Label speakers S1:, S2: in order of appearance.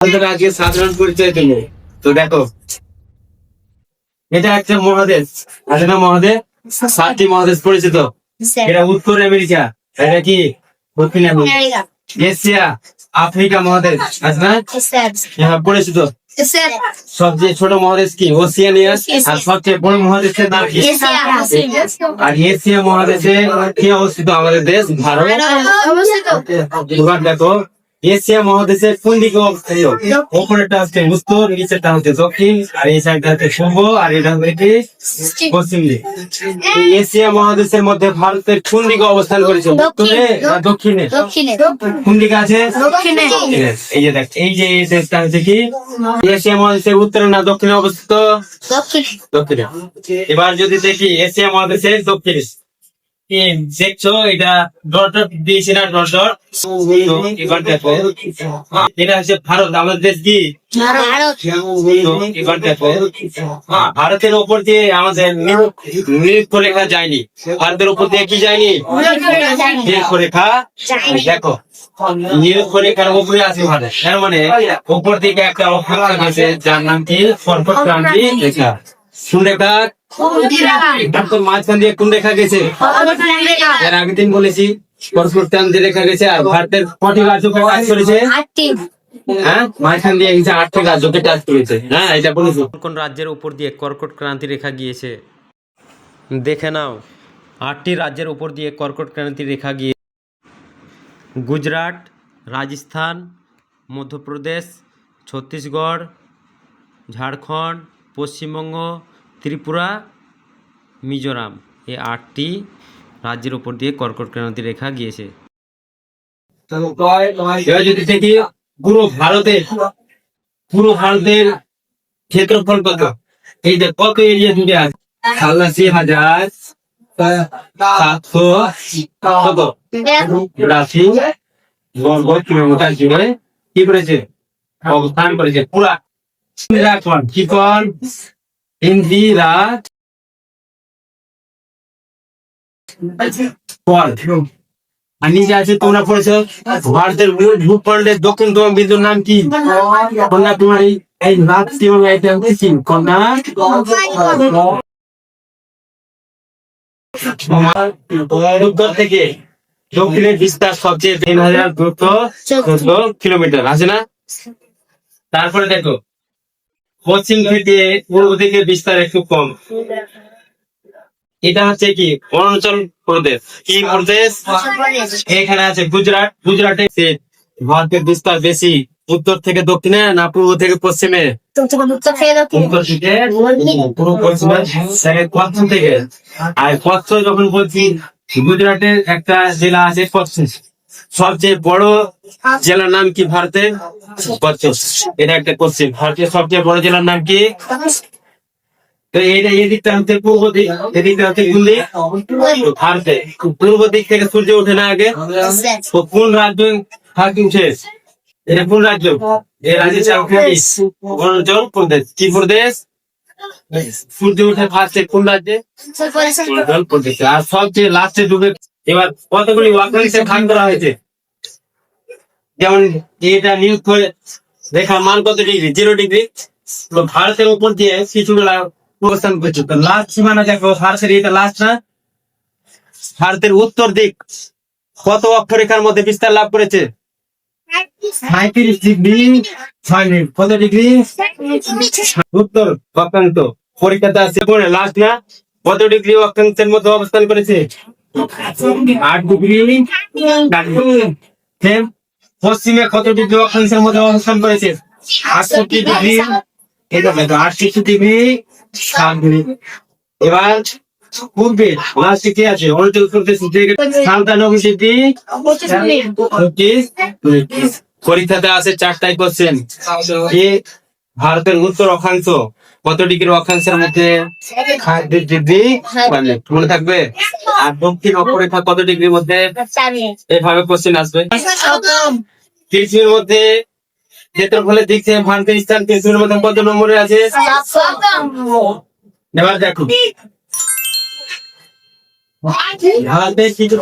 S1: আজকে সাধারণ পরিচয় দেবো। তো দেখো, এটা একটা মহাদেশ আছে না, মহাদেশ 7টি মহাদেশ পরিচিত। এটা উত্তর আমেরিকা, এটা কি দক্ষিণ আমেরিকা, এশিয়া, আফ্রিকা মহাদেশ আছে না, পরিচিত। সবচেয়ে ছোট মহাদেশ কি ওসিয়ানিয়া, আর সবচেয়ে বড় মহাদেশের নাম কি? আর এশিয়া মহাদেশে কি অবস্থিত আমাদের দেশ ভারত। এবার দেখো, এশিয়া মহাদেশের কোন দিকে অবস্থিত? উপরেরটা হচ্ছে উত্তর, নিচেরটা হচ্ছে দক্ষিণ, আর এই সাইডটা হচ্ছে পূর্ব, আর এটা হচ্ছে পশ্চিম দিক। এই এশিয়া মহাদেশের মধ্যে ভারতের কোন দিকে অবস্থান করেছে? উত্তরে না দক্ষিণে? কোন দিকে আছে? দক্ষিণে। এই যে দেখ, এই যে এই দেশটা হচ্ছে কি এশিয়া মহাদেশের উত্তরে না দক্ষিণে অবস্থিত? দক্ষিণে। এবার যদি দেখি এশিয়া মহাদেশের দক্ষিণে দেখছো, এটা ডট ডট দিয়েছি না, ডট ডট। এবার দেখো, এটা হচ্ছে ভারত, আমাদের দেশ কি এবার দেখো, ভারতের উপর দিয়ে আমাদের নিরক্ষরেখা যায়নি। ভারতের উপর দিয়ে কি যায়নি? নিরক্ষরেখা। দেখো, নিরক্ষরেখার উপরে আছে ভারত, তার মানে উপর দিকে একটা অক্ষর আছে যার নাম কি কর্কট ক্রান্তি রেখা। কোন রেখা? মাঝখান দিয়ে কোন রেখা গেছে? এর আগের দিন বলেছি কর্কট ক্রান্তি রেখা গেছে। আর ভারতের কটি রাজ্যকে কাজ করেছে? হ্যাঁ, মাঝখান দিয়ে গেছে 8টি রাজ্যকে টাচ করেছে। হ্যাঁ, এটা বলেছি।
S2: কোন রাজ্যের উপর দিয়ে কর্কট ক্রান্তি রেখা গিয়েছে দেখে নাও। 8টি রাজ্যের উপর দিয়ে কর্কট ক্রান্তি রেখা গিয়ে গুজরাট, রাজস্থান, মধ্যপ্রদেশ, ছত্তিশগড়, ঝাড়খণ্ড, পশ্চিমবঙ্গ, ত্রিপুরা, মিজোরাম, এই 8টি রাজ্যের উপর দিয়ে কর্কট ক্রান্তি রেখা গিয়েছে।
S1: এবার যদি দেখি পুরো ভারতের ক্ষেত্রফল কত? এই যে কত এরিয়া জুড়ে আছে? 83,780 বর্গ কিলোমিটার জুড়ে কি করেছে? অবস্থান করেছে। পুরা কি কল ইন্দিরা আর নিচে আছে তোমরা পড়েছো ভারতের মূল ভূখণ্ডের দক্ষিণতম বিন্দুর নাম কি? কন্যা তোমার এই রাত্রি এবং এটা হচ্ছে কি কন্যা উত্তর থেকে দক্ষিণের বিস্তার সবচেয়ে 3,214 কিলোমিটার আছে না। তারপরে দেখো, পশ্চিম থেকে পূর্ব দিকে বিস্তার একটু কম। এটা হচ্ছে কি অরুণাচল প্রদেশ। কি প্রদেশ? এখানে আছে গুজরাটে ভারতের বিস্তার বেশি উত্তর থেকে দক্ষিণে না পূর্ব থেকে পশ্চিমে? উত্তর থেকে পূর্ব পশ্চিমে, পশ্চিম থেকে। আর কচ্ছ যখন বলছি, গুজরাটের একটা জেলা আছে কচ্ছ। সবচেয়ে বড় জেলার নাম কি ভারতের? কচ্ছ। এটা একটা কোশ্চেন। ভারতের সবচেয়ে বড় জেলার নাম কি? তো এইটা এদিকটা হচ্ছে পূর্ব দিক, এদিকটা হচ্ছে কোন দিক? ভারতে পূর্ব দিক থেকে সূর্য ওঠে না আগে? তো কোন রাজ্য থাকে উঠে? এটা কোন রাজ্য? এই রাজ্যের অরুণাচল প্রদেশ। কি প্রদেশ? সূর্য উঠে ফার্স্টে কোন রাজ্যে? অরুণাচল প্রদেশে। আর সবচেয়ে লাস্টে ডুবে। এবার কতগুলি অক্ষাংশে ভাগ করা হয়েছে? যেমন এটা নিউজ করে দেখার মান কত ডিগ্রি? 0 ডিগ্রি। তো ভারতের উপর দিয়ে কিছুগুলা অবস্থান করছে। তো লাস্ট সীমানা দেখো, ভারতের এটা লাস্ট না? ভারতের উত্তর দিক কত অক্ষরেখার মধ্যে বিস্তার লাভ করেছে? 35 ডিগ্রি 6 মিনিট। কত ডিগ্রি? উত্তর অক্ষাংশ। পরীক্ষাতে আছে লাস্ট না? কত ডিগ্রি অক্ষাংশের মধ্যে অবস্থান করেছে? 8 ডিগ্রি। পশ্চিমে কত ডিগ্রি অক্ষাংশের মধ্যে অবস্থান করেছে? 68 ডিগ্রি। এটা 68 ডিগ্রি 7 মিনিট। এবার পূর্বে লাস্টে কি আছে? অরুণাচল প্রদেশ থেকে 97 ডিগ্রি 25 মিনিট। পরীক্ষাতে আছে 4টাই কোশ্চেন। ভারতের উত্তর অক্ষাংশ কত ডিগ্রি অক্ষাংশের মধ্যে? 38 ডিগ্রি মনে থাকবে। আর দক্ষিণ অক্ষরেখা কত ডিগ্রির মধ্যে? এভাবে কোশ্চেন আসবে। পৃথিবীর মধ্যে ক্ষেত্রফলের দিক থেকে ভারতের স্থান পৃথিবীর মধ্যে কত নম্বরে আছে? এবার দেখো, ভারতের কিছু